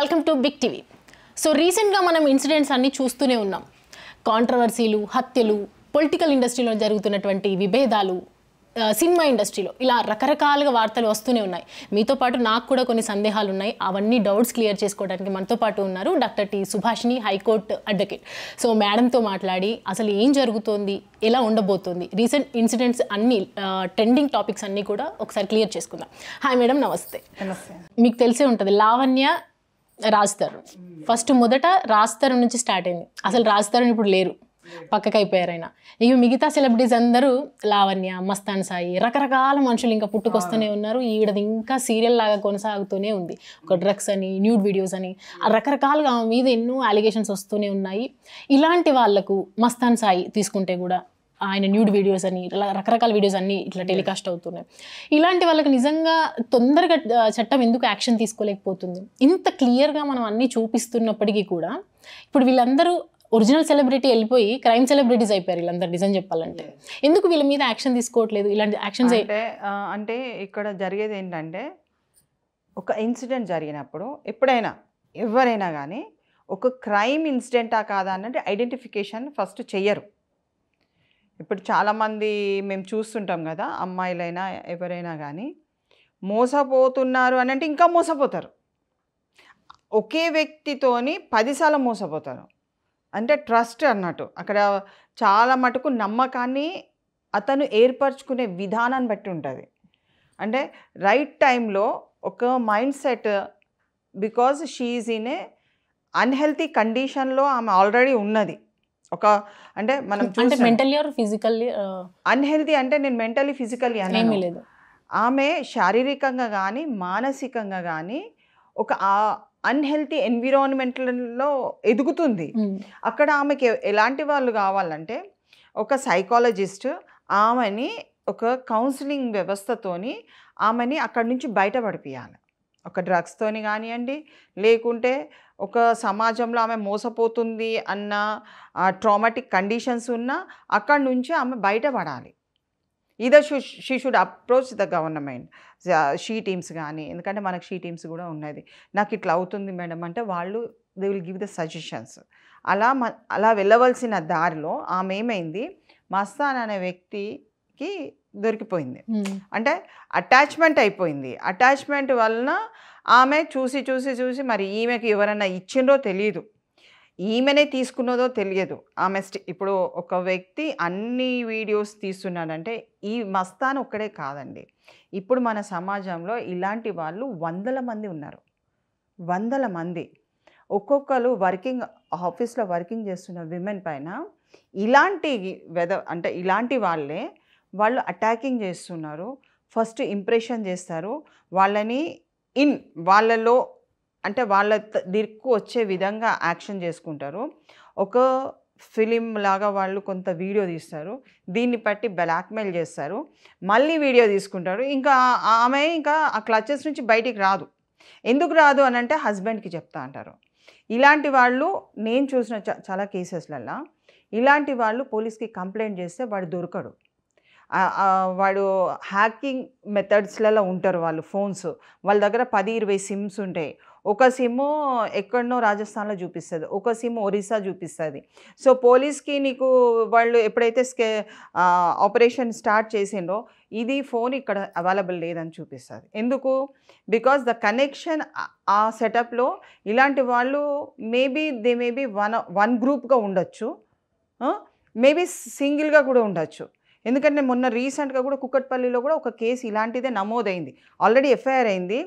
Welcome to big TV. So రీసెంట్గా మనం incidents అన్నీ చూస్తూనే ఉన్నాం. కాంట్రవర్సీలు, హత్యలు, పొలిటికల్ ఇండస్ట్రీలో జరుగుతున్నటువంటి విభేదాలు, సినిమా ఇండస్ట్రీలో ఇలా రకరకాలుగా వార్తలు వస్తూనే ఉన్నాయి. మీతో పాటు నాకు కూడా కొన్ని సందేహాలు ఉన్నాయి. అవన్నీ డౌట్స్ క్లియర్ చేసుకోవడానికి మనతో పాటు ఉన్నారు doctor T Subhashini, high court advocate. So మేడంతో మాట్లాడి అసలు ఏం జరుగుతోంది, ఎలా ఉండబోతోంది, రీసెంట్ ఇన్సిడెంట్స్ అన్నీ, ట్రెండింగ్ టాపిక్స్ అన్నీ కూడా ఒకసారి క్లియర్ చేసుకుందాం. హాయ్ మేడం, నమస్తే. నమస్తే. మీకు తెలిసే ఉంటుంది, లావణ్య, రాజ్ తరుణ్. ఫస్ట్ మొదట రాజ్ తరుణ్ నుంచి స్టార్ట్ అయింది. అసలు రాజ్ తరుణ్ ఇప్పుడు లేరు, పక్కకి అయిపోయారు ఆయన. ఇక మిగతా సెలబ్రిటీస్ అందరూ లావణ్య, మస్తాన్ సాయి, రకరకాల మనుషులు ఇంకా పుట్టుకొస్తూనే ఉన్నారు. ఈవిడది ఇంకా సీరియల్ లాగా కొనసాగుతూనే ఉంది. ఒక డ్రగ్స్ అని, న్యూడ్ వీడియోస్ అని, రకరకాలుగా మీద ఎన్నో అలిగేషన్స్ వస్తూనే ఉన్నాయి. ఇలాంటి వాళ్లకు మస్తాన్ సాయి తీసుకుంటే కూడా ఆయన న్యూడ్ వీడియోస్ అని, రకరకాల వీడియోస్ అన్నీ ఇట్లా టెలికాస్ట్ అవుతున్నాయి. ఇలాంటి వాళ్ళకి నిజంగా తొందరగా చట్టం ఎందుకు యాక్షన్ తీసుకోలేకపోతుంది? ఇంత క్లియర్గా మనం అన్నీ చూపిస్తున్నప్పటికీ కూడా ఇప్పుడు వీళ్ళందరూ ఒరిజినల్ సెలబ్రిటీ వెళ్ళిపోయి క్రైమ్ సెలబ్రిటీస్ అయిపోయారు వీళ్ళందరూ. నిజం చెప్పాలంటే ఎందుకు వీళ్ళ మీద యాక్షన్ తీసుకోవట్లేదు? ఇలాంటి యాక్షన్స్ అంటే ఇక్కడ జరిగేది ఏంటంటే, ఒక ఇన్సిడెంట్ జరిగినప్పుడు ఎప్పుడైనా ఎవరైనా కానీ ఒక క్రైమ్ ఇన్సిడెంటా కాదా అన్నది ఐడెంటిఫికేషన్ ఫస్ట్ చెయ్యరు. ఇప్పుడు చాలామంది మేము చూస్తుంటాం కదా, అమ్మాయిలైనా ఎవరైనా కానీ మోసపోతున్నారు అని అంటే ఇంకా మోసపోతారు. ఒకే వ్యక్తితోని 10 సార్లు మోసపోతారు. అంటే ట్రస్ట్ అన్నట్టు అక్కడ చాలా మటుకు నమ్మకాన్ని అతను ఏర్పరచుకునే విధానాన్ని బట్టి ఉంటుంది. అంటే రైట్ టైంలో ఒక mind set, because she is in a unhealthy కండిషన్లో ఆమె ఆల్రెడీ ఉన్నది. ఒక అంటే మనం మెంటల్లీ ఆర్ ఫిజికల్లీ అన్హెల్తీ అంటే నేను మెంటల్లీ ఫిజికల్లీ ఏమీ లేదు. ఆమె శారీరకంగా కానీ మానసికంగా కానీ ఒక అన్హెల్తీ ఎన్విరాన్మెంట్లో ఎదుగుతుంది. అక్కడ ఆమెకి ఎలాంటి వాళ్ళు కావాలంటే ఒక సైకాలజిస్ట్ ఆమెని ఒక కౌన్సిలింగ్ వ్యవస్థతోని ఆమెని అక్కడి నుంచి బయటపడిపియాలి. ఒక డ్రగ్స్తోని కానివ్వండి, లేకుంటే ఒక సమాజంలో ఆమె మోసపోతుంది అన్న ట్రామాటిక్ కండిషన్స్ ఉన్నా అక్కడి నుంచి ఆమె బయటపడాలి. Either she should approach the government, she teams కానీ, ఎందుకంటే మనకు షీ టీమ్స్ కూడా ఉన్నది. నాకు ఇట్లా అవుతుంది మేడం అంటే వాళ్ళు they will give the suggestions. అలా వెళ్ళవలసిన దారిలో ఆమె ఏమైంది, మస్తాన్ అనే వ్యక్తికి దొరికిపోయింది. అంటే అటాచ్మెంట్ అయిపోయింది. అటాచ్మెంట్ వలన ఆమె చూసి చూసి చూసి మరి ఈమెకి ఎవరైనా ఇచ్చిందో తెలియదు, ఈమెనే తీసుకున్నదో తెలియదు. ఆమె ఇప్పుడు ఒక వ్యక్తి అన్ని వీడియోస్ తీస్తున్నాడంటే ఈ మస్తాన్ ఒక్కడే కాదండి. ఇప్పుడు మన సమాజంలో ఇలాంటి వాళ్ళు 100 మంది ఉన్నారు, 100 మంది. ఒక్కొక్కరు ఆఫీస్లో వర్కింగ్ చేస్తున్న విమెన్ పైన ఇలాంటి అంటే ఇలాంటి వాళ్ళు అటాకింగ్ చేస్తున్నారు. ఫస్ట్ ఇంప్రెషన్ చేస్తారు వాళ్ళని, వాళ్ళలో అంటే వాళ్ళ దిక్కు వచ్చే విధంగా యాక్షన్ చేసుకుంటారు. ఒక ఫిలిం లాగా వాళ్ళు కొంత వీడియో తీస్తారు, దీన్ని బట్టి బ్లాక్మెయిల్ చేస్తారు, మళ్ళీ వీడియో తీసుకుంటారు. ఇంకా ఆమె ఇంకా ఆ క్లచెస్ నుంచి బయటికి రాదు. ఎందుకు రాదు అని అంటే హస్బెండ్కి చెప్తా అంటారు. ఇలాంటి వాళ్ళు నేను చూసిన చాలా కేసెస్లలో ఇలాంటి వాళ్ళు పోలీస్కి కంప్లైంట్ చేస్తే వాడు దొరకడు. వాడు హ్యాకింగ్ మెథడ్స్లలో ఉంటారు వాళ్ళు. ఫోన్స్ వాళ్ళ దగ్గర 10-20 సిమ్స్ ఉంటాయి. ఒక సిమ్ ఎక్కడనో రాజస్థాన్లో చూపిస్తుంది, ఒక సిమ్ ఒరిస్సా చూపిస్తుంది. సో పోలీస్కి నీకు వాళ్ళు ఎప్పుడైతే ఆపరేషన్ స్టార్ట్ చేసిండో ఇది ఫోన్ ఇక్కడ అవైలబుల్ లేదని చూపిస్తుంది. ఎందుకు? బికాజ్ ద కనెక్షన్ ఆ సెటప్లో ఇలాంటి వాళ్ళు దే మేబీ వన్ గ్రూప్గా ఉండొచ్చు, మేబీ సింగిల్గా కూడా ఉండొచ్చు. ఎందుకంటే మొన్న రీసెంట్గా కూడా కుక్కట్పల్లిలో కూడా ఒక కేసు ఇలాంటిదే నమోదైంది, ఆల్రెడీ ఎఫ్ఐఆర్ అయింది.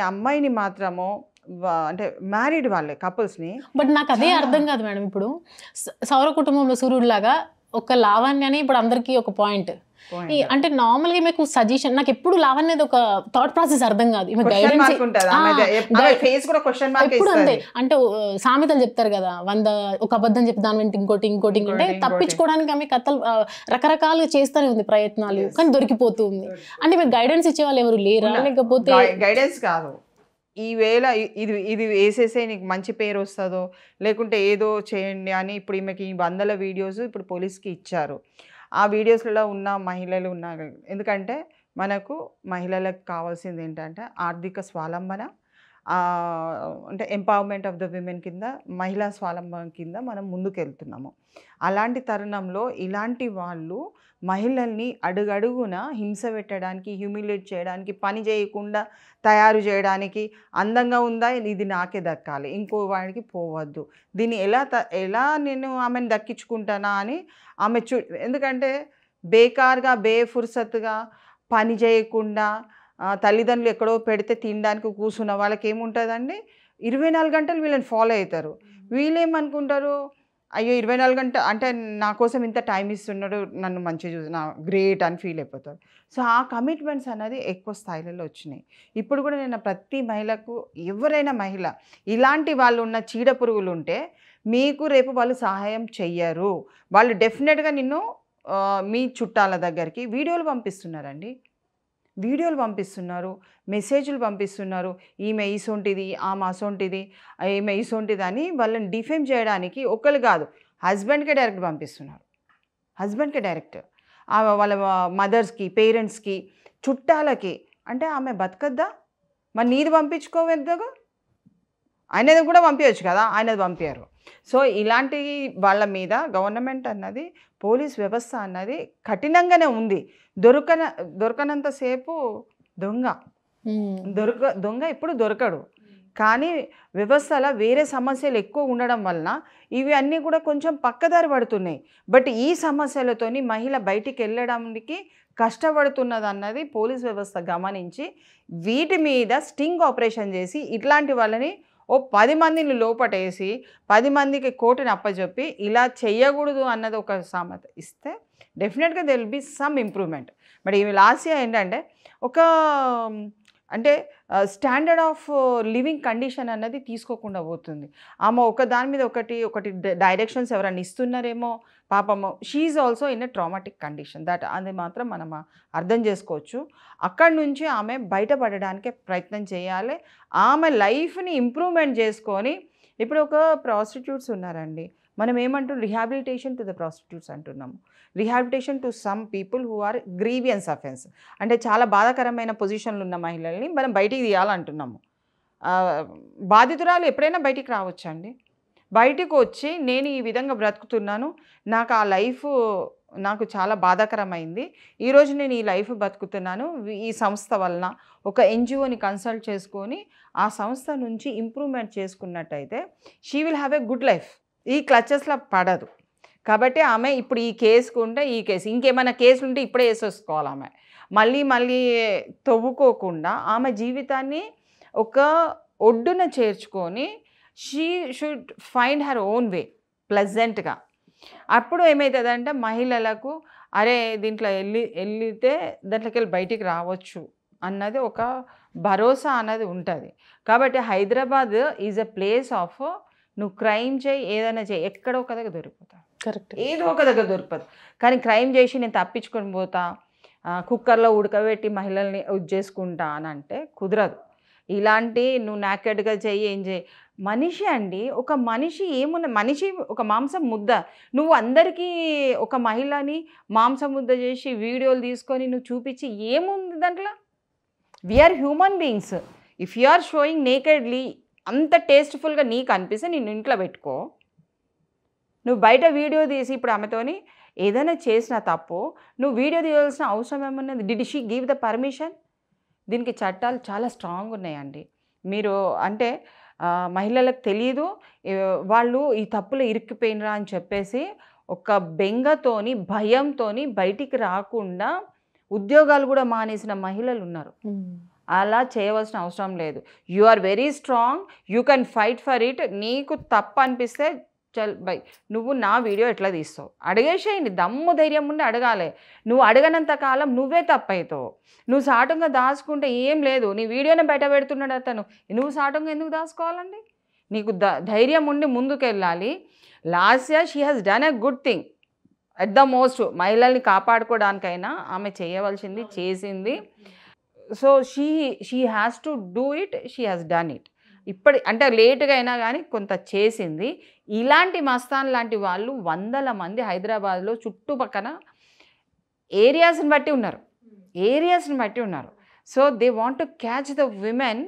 అమ్మాయిని మాత్రము అంటే మ్యారీడ్ వాళ్ళే కపుల్స్ని. బట్ నాకు అదే అర్థం కాదు మేడం. ఇప్పుడు సౌర కుటుంబంలో సూర్యుడు లాగా ఒక లావణ్యని ఇప్పుడు అందరికీ ఒక పాయింట్ అంటే నార్మల్గా మీకు సజెషన్, నాకు ఎప్పుడు లావణ్య ఒక థాట్ ప్రాసెస్ అర్థం కాదు. ఎప్పుడు అంతే అంటే సామెతలు చెప్తారు కదా, 100 ఒక అబద్ధం చెప్తే దాని వెంట ఇంకోటి అంటే తప్పించుకోవడానికి ఆమె కథలు రకరకాలుగా చేస్తూనే ఉంది ప్రయత్నాలు, కానీ దొరికిపోతుంది. అంటే మీరు గైడెన్స్ ఇచ్చే వాళ్ళు ఎవరు లేరా? లేకపోతే గైడెన్స్ కాదు, ఈవేళ ఇది వేసేసే నీకు మంచి పేరు వస్తుందో లేకుంటే ఏదో చేయండి అని ఇప్పుడు ఈమెకి 100 వీడియోస్ ఇప్పుడు పోలీస్కి ఇచ్చారు. ఆ వీడియోస్లలో ఉన్న మహిళలు ఉన్నారు. ఎందుకంటే మనకు మహిళలకు కావాల్సింది ఏంటంటే ఆర్థిక స్వావలంబన, అంటే ఎంపవర్మెంట్ ఆఫ్ ద విమెన్ కింద, మహిళా స్వావలంబన కింద మనం ముందుకెళ్తున్నాము. అలాంటి తరుణంలో ఇలాంటి వాళ్ళు మహిళల్ని అడుగడుగున హింస పెట్టడానికి, హ్యూమిలేట్ చేయడానికి, పని చేయకుండా తయారు చేయడానికి, అందంగా ఉందా ఇది నాకే దక్కాలి, ఇంకో వాడికి పోవద్దు, దీన్ని ఎలా నేను ఆమెను దక్కించుకుంటానా అని ఆమె ఎందుకంటే బేకార్గా బేఫుర్సత్తుగా పని చేయకుండా తల్లిదండ్రులు ఎక్కడో పెడితే తినడానికి కూర్చున్న వాళ్ళకి ఏముంటుందండి, 24 గంటలు వీళ్ళని ఫాలో అవుతారు. వీళ్ళేమనుకుంటారు, అయ్యో 24 గంటలు అంటే నా కోసం ఇంత టైం ఇస్తున్నాడు, నన్ను మంచిగా చూసి నా గ్రేట్ అని ఫీల్ అయిపోతారు. సో ఆ కమిట్మెంట్స్ అనేది ఎక్కువ స్థాయిలలో వచ్చినాయి. ఇప్పుడు కూడా నేను ప్రతి మహిళకు, ఎవరైనా మహిళ ఇలాంటి వాళ్ళు ఉన్న చీడ పురుగులు ఉంటే మీకు రేపు వాళ్ళు సహాయం చెయ్యరు. వాళ్ళు డెఫినెట్గా నిన్ను మీ చుట్టాల దగ్గరికి వీడియోలు పంపిస్తున్నారండి, వీడియోలు పంపిస్తున్నారు, మెసేజ్లు పంపిస్తున్నారు, ఈమె ఈసొంటిది, ఆమె అసొంటిది, ఈమె ఈసొంటిది అని వాళ్ళని డిఫేమ్ చేయడానికి ఒకళ్ళు కాదు, హస్బెండ్కే డైరెక్ట్ పంపిస్తున్నారు, హస్బెండ్కే డైరెక్ట్, వాళ్ళ మదర్స్కి, పేరెంట్స్కి, చుట్టాలకి. అంటే ఆమె బతకద్దా, మరి నీది పంపించుకోవద్దుగా, ఆయనది కూడా పంపించవచ్చు కదా, ఆయనది పంపారు. సో ఇలాంటి వాళ్ళ మీద గవర్నమెంట్ అన్నది, పోలీస్ వ్యవస్థ అన్నది కఠినంగానే ఉంది. దొరకనంతసేపు దొంగ ఎప్పుడు దొరకడు. కానీ వ్యవస్థలో వేరే సమస్యలు ఎక్కువ ఉండడం వలన ఇవి అన్నీ కూడా కొంచెం పక్కదారి పడుతున్నాయి. బట్ ఈ సమస్యలతోని మహిళ బయటికి వెళ్ళడానికి కష్టపడుతున్నది అన్నది పోలీస్ వ్యవస్థ గమనించి వీటి మీద స్టింగ్ ఆపరేషన్ చేసి ఇట్లాంటి వాళ్ళని 10 మందిని లోపటేసి 10 మందికి కోర్టుని అప్పచెప్పి ఇలా చెయ్యకూడదు అన్నది ఒక సామెత ఇస్తే డెఫినెట్గా there will be some improvement. But ఈ లాస్ట్ ఇయర్ ఏంటంటే ఒక అంటే స్టాండర్డ్ ఆఫ్ లివింగ్ కండిషన్ అన్నది తీసుకోకుండా పోతుంది. ఆమె ఒక దాని మీద ఒకటి డైరెక్షన్స్ ఎవరైనా ఇస్తున్నారేమో పాపము, she also in a traumatic condition, అది మాత్రం మనం అర్థం చేసుకోవచ్చు. అక్కడి నుంచి ఆమె బయటపడడానికే ప్రయత్నం చేయాలి. ఆమె లైఫ్ని ఇంప్రూవ్మెంట్ చేసుకొని, ఇప్పుడు ఒక ప్రాస్టిట్యూట్స్ ఉన్నారండి, మనం ఏమంటున్నాం, రిహాబిలిటేషన్ టు ద ప్రాస్టిట్యూట్స్ అంటున్నాము, rehabilitation to some people who are grievance offence, అంటే చాలా బాధాకరమైన పొజిషన్లు ఉన్న మహిళల్ని మనం బయటికి తీయాలంటున్నాము. బాధితురాలు ఎప్పుడైనా బయటికి రావచ్చండి, బయటికి వచ్చి నేను ఈ విధంగా బ్రతుకుతున్నాను, నాకు ఆ లైఫ్ నాకు చాలా బాధాకరమైంది, ఈరోజు నేను ఈ లైఫ్ బతుకుతున్నాను ఈ సంస్థ వలన, ఒక ఎన్జిఓని కన్సల్ట్ చేసుకొని ఆ సంస్థ నుంచి ఇంప్రూవ్మెంట్ చేసుకున్నట్టయితే she will have a good life. ఈ క్లచెస్లో పడదు. కాబట్టి ఆమె ఇప్పుడు ఈ కేసుకు ఉంటే ఈ కేసు, ఇంకేమైనా కేసులు ఉంటే ఇప్పుడే వేసేసుకోవాలి. ఆమె మళ్ళీ తవ్వుకోకుండా ఆమె జీవితాన్ని ఒక ఒడ్డున చేర్చుకొని she should find her own way ప్లెజెంట్గా. అప్పుడు ఏమవుతుందంటే మహిళలకు అరే దీంట్లో వెళ్తే దాంట్లోకి వెళ్ళి బయటికి రావచ్చు అన్నది ఒక భరోసా అన్నది ఉంటుంది. కాబట్టి Hyderabad is a place of, నువ్వు క్రైమ్ చేయి, ఏదైనా చేయి, ఎక్కడో ఒక దగ్గర దొరికిపోతావు, కరెక్ట్, ఏదో ఒక దగ్గర దొరికిపోతుంది. కానీ క్రైమ్ చేసి నేను తప్పించుకొని పోతా, కుక్కర్లో ఉడకబెట్టి మహిళల్ని చేసుకుంటా అని అంటే కుదరదు. ఇలాంటి నువ్వు నాకెడ్గా చెయ్యి, ఏం చేయి, మనిషి అండి, ఒక మనిషి ఏమున్న, మనిషి ఒక మాంసం ముద్ద. నువ్వు అందరికీ ఒక మహిళని మాంసం ముద్ద చేసి వీడియోలు తీసుకొని నువ్వు చూపించి ఏముంది దాంట్లో? We are human beings. If you are showing nakedly, అంత టేస్ట్ఫుల్గా నీకు అనిపిస్తే నేను ఇంట్లో పెట్టుకో. నువ్వు బయట వీడియో తీసి ఇప్పుడు ఆమెతోని ఏదైనా చేసిన తప్పు నువ్వు వీడియో తీయాల్సిన అవసరం ఏమన్నది? Did she give the permission? దీనికి చట్టాలు చాలా స్ట్రాంగ్ ఉన్నాయండి. మీరు అంటే మహిళలకు తెలియదు, వాళ్ళు ఈ తప్పులు ఇరుక్కుపోయినరా అని చెప్పేసి ఒక బెంగతోని, భయంతోని బయటికి రాకుండా ఉద్యోగాలు కూడా మానేసిన మహిళలు ఉన్నారు. అలా చేయవలసిన అవసరం లేదు. You are very strong, you can fight for it. నీకు తప్పు అనిపిస్తే చల్ బై, నువ్వు నా వీడియో ఎట్లా తీస్తావు అడిగేసేయండి. దమ్ము ధైర్యం ఉండి అడగాలి. నువ్వు అడగనంత కాలం నువ్వే తప్పవుతావు. నువ్వు సాటంగా దాచుకుంటే ఏం లేదు. నీ వీడియోనే బయట పెడుతున్నాడు అతను, నువ్వు సాటంగా ఎందుకు దాచుకోవాలండి? నీకు ధైర్యం ఉండి ముందుకెళ్ళాలి. Last year she has done a good thing at the most. మహిళల్ని కాపాడుకోవడానికైనా ఆమె చేయవలసింది చేసింది. So she has to do it, she has done it. అంటే లేటుగా అయినా కానీ కొంత చేసింది. ఇలాంటి మస్తాన్ లాంటి వాళ్ళు 100 మంది హైదరాబాద్లో చుట్టుపక్కల ఏరియాస్ని బట్టి ఉన్నారు. ఏరియాస్ని బట్టి ఉన్నారు. So they want to catch the women,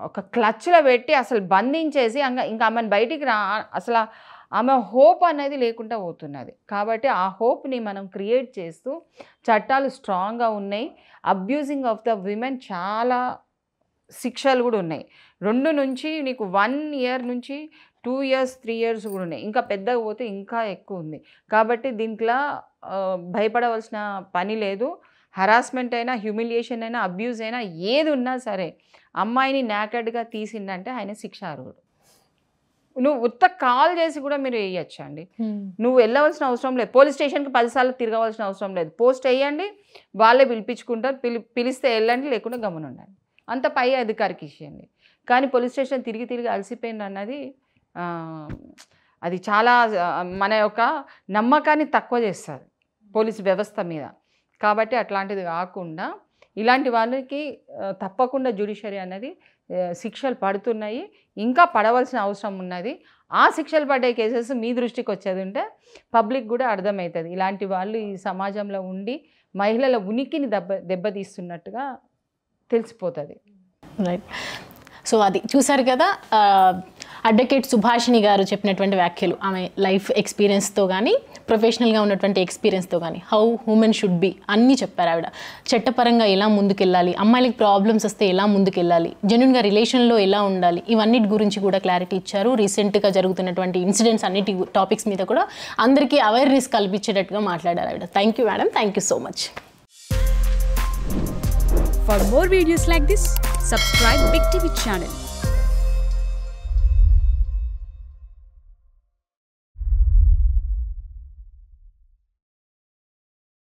ఒక క్లచ్లో పెట్టి అసలు బంధించేసి ఇంకా ఆమెను బయటికి అసలు ఆమె హోప్ అనేది లేకుండా పోతున్నది. కాబట్టి ఆ హోప్ని మనం క్రియేట్ చేస్తూ చట్టాలు స్ట్రాంగ్గా ఉన్నాయి. అబ్యూజింగ్ ఆఫ్ ద విమెన్ చాలా శిక్షలు కూడా ఉన్నాయి. 2 నుంచి నీకు 1 ఇయర్ నుంచి 2 ఇయర్స్ 3 ఇయర్స్ కూడా ఉన్నాయి. ఇంకా పెద్దగా పోతే ఇంకా ఎక్కువ ఉంది. కాబట్టి దీంట్లో భయపడవలసిన పని లేదు. హరాస్మెంట్ అయినా, హ్యూమిలియేషన్ అయినా, అబ్యూజ్ అయినా ఏది ఉన్నా సరే అమ్మాయిని నాకెడ్గా తీసిందంటే ఆయన శిక్ష అర్హుడు. నువ్వు ఉత్త కాల్ చేసి కూడా మీరు వేయచ్చండి. నువ్వు వెళ్ళవలసిన అవసరం లేదు. పోలీస్ స్టేషన్కి 10 సార్లు తిరగవలసిన అవసరం లేదు. పోస్ట్ వేయండి, వాళ్ళే పిలిపించుకుంటారు. పిలిస్తే వెళ్ళండి, లేకుండా గమనం ఉండండి. అంత పై అధికారికి ఇచ్చేయండి. కానీ పోలీస్ స్టేషన్ తిరిగి అలసిపోయింది అన్నది అది చాలా మన యొక్క నమ్మకాన్ని తక్కువ చేస్తుంది పోలీస్ వ్యవస్థ మీద. కాబట్టి అట్లాంటిది కాకుండా ఇలాంటి వాళ్ళకి తప్పకుండా జ్యుడిషియరీ అనేది శిక్షలు పడుతున్నాయి, ఇంకా పడవలసిన అవసరం ఉన్నది. ఆ శిక్షలు పడ్డే కేసెస్ మీ దృష్టికి వచ్చేది ఉంటే పబ్లిక్ కూడా అర్థమవుతుంది ఇలాంటి వాళ్ళు ఈ సమాజంలో ఉండి మహిళల ఉనికిని దెబ్బతీస్తున్నట్టుగా తెలిసిపోతుంది. రైట్. సో అది చూసారు కదా, అడ్వకేట్ సుభాషిణి గారు చెప్పినటువంటి వ్యాఖ్యలు. ఆమె లైఫ్ ఎక్స్పీరియన్స్తో కానీ, ప్రొఫెషనల్గా ఉన్నటువంటి ఎక్స్పీరియన్స్తో కానీ హౌ హ్యూమన్ షుడ్ బి అన్నీ చెప్పారు ఆవిడ. చట్టపరంగా ఎలా ముందుకెళ్ళాలి, అమ్మాయిలకి ప్రాబ్లమ్స్ వస్తే ఎలా ముందుకెళ్ళాలి, జెన్యున్గా రిలేషన్లో ఎలా ఉండాలి, ఇవన్నిటి గురించి కూడా క్లారిటీ ఇచ్చారు. రీసెంట్గా జరుగుతున్నటువంటి ఇన్సిడెంట్స్ అన్నిటి టాపిక్స్ మీద కూడా అందరికీ అవేర్నెస్ కల్పించేటట్టుగా మాట్లాడారు ఆవిడ. Thank you madam, thank you so much. For more videos like this, subscribe Big TV channel.